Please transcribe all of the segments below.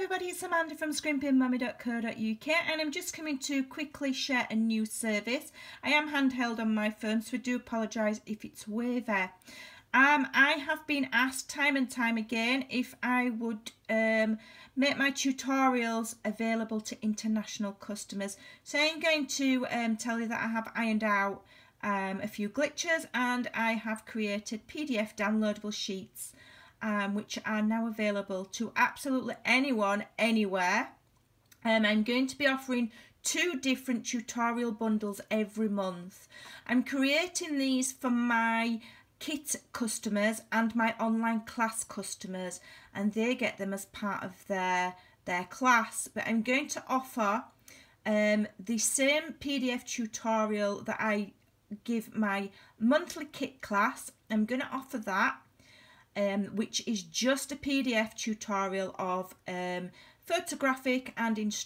everybody, it's Amanda from Scrimpingmommy.co.uk and I'm just coming to quickly share a new service. I am handheld on my phone, so I do apologise if it's way there. I have been asked time and time again if I would make my tutorials available to international customers. So I'm going to tell you that I have ironed out a few glitches and I have created PDF downloadable sheets which are now available to absolutely anyone, anywhere. I'm going to be offering 2 different tutorial bundles every month. I'm creating these for my kit customers and my online class customers, and they get them as part of their class. But I'm going to offer the same PDF tutorial that I give my monthly kit class. I'm going to offer that, which is just a PDF tutorial of photographic reference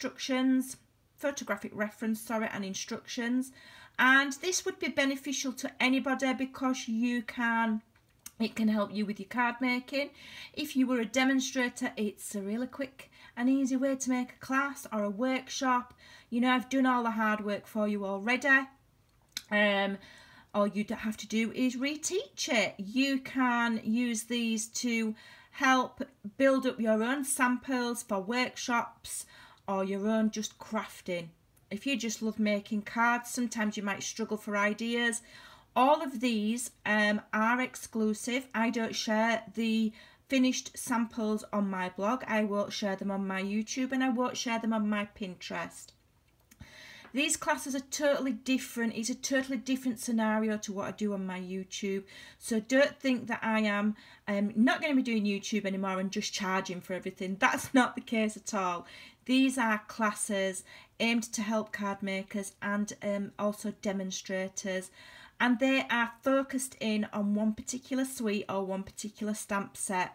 and instructions. And this would be beneficial to anybody because it can help you with your card making. If you were a demonstrator, it's a really quick and easy way to make a class or a workshop. You know, I've done all the hard work for you already. All you have to do is reteach it. You can use these to help build up your own samples for workshops or your own just crafting. If you just love making cards, sometimes you might struggle for ideas. All of these are exclusive. I don't share the finished samples on my blog. I won't share them on my YouTube, and I won't share them on my Pinterest. These classes are totally different. It's a totally different scenario to what I do on my YouTube. So don't think that I am not going to be doing YouTube anymore and just charging for everything. That's not the case at all. These are classes aimed to help card makers and also demonstrators. And they are focused in on one particular suite or one particular stamp set.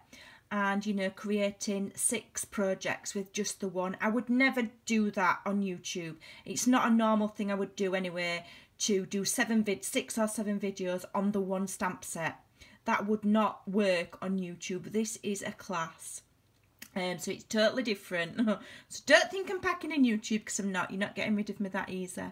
And, you know, creating 6 projects with just the one. I would never do that on YouTube. It's not a normal thing I would do anyway, to do 6 or 7 videos on the one stamp set. That would not work on YouTube. This is a class. So it's totally different. So don't think I'm packing in YouTube, because I'm not. You're not getting rid of me that easy.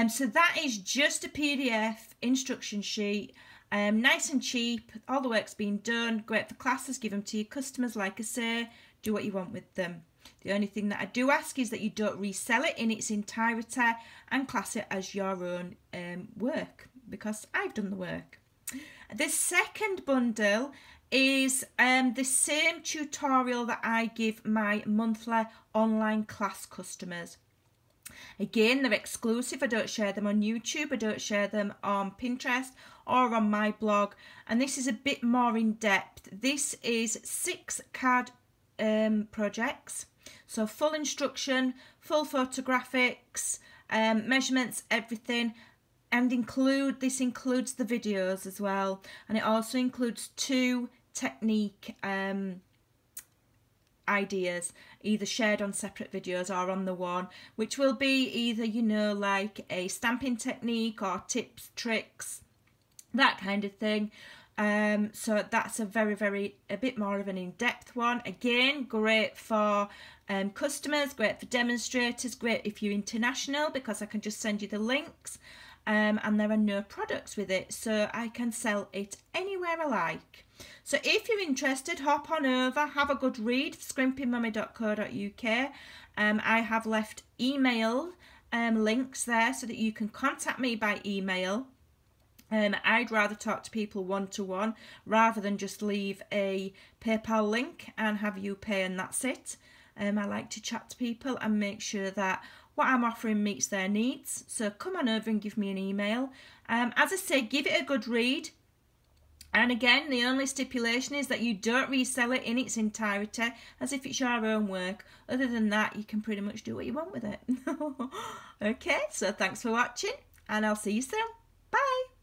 So that is just a PDF instruction sheet. Nice and cheap, all the work's been done, great for classes, give them to your customers, like I say, do what you want with them. The only thing that I do ask is that you don't resell it in its entirety and class it as your own work, because I've done the work. The second bundle is the same tutorial that I give my monthly online class customers. Again, they're exclusive. I don't share them on YouTube, I don't share them on Pinterest or on my blog, and this is a bit more in depth. This is 6 card projects, so full instruction, full photographics, measurements, everything, and this includes the videos as well, and it also includes 2 technique ideas, either shared on separate videos or on the one, which will be either, you know, like a stamping technique or tips, tricks, that kind of thing. So that's a bit more of an in-depth one. Again, great for customers, great for demonstrators, great if you're international, because I can just send you the links, and there are no products with it, so I can sell it anywhere I like. So if you're interested, hop on over, have a good read, scrimpingmommy.co.uk. I have left email links there so that you can contact me by email. I'd rather talk to people one-to-one rather than just leave a PayPal link and have you pay and that's it. I like to chat to people and make sure that what I'm offering meets their needs. So come on over and give me an email. As I say, give it a good read. And again, the only stipulation is that you don't resell it in its entirety as if it's your own work. Other than that, you can pretty much do what you want with it. Okay, so thanks for watching and I'll see you soon. Bye.